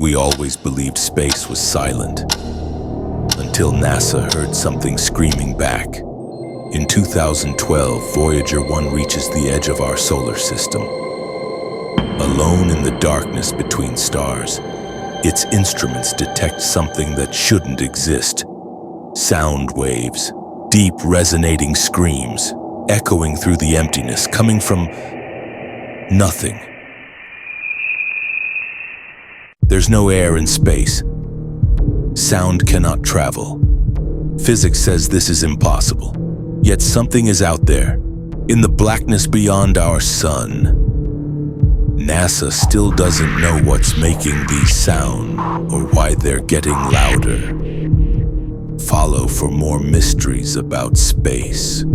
We always believed space was silent, until NASA heard something screaming back. In 2012, Voyager 1 reaches the edge of our solar system. Alone in the darkness between stars, its instruments detect something that shouldn't exist. Sound waves, deep resonating screams, echoing through the emptiness, coming from nothing. There's no air in space. Sound cannot travel. Physics says this is impossible. Yet something is out there, in the blackness beyond our sun. NASA still doesn't know what's making these sound or why they're getting louder. Follow for more mysteries about space.